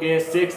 K6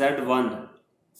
Z1۔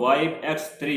Vibe X3۔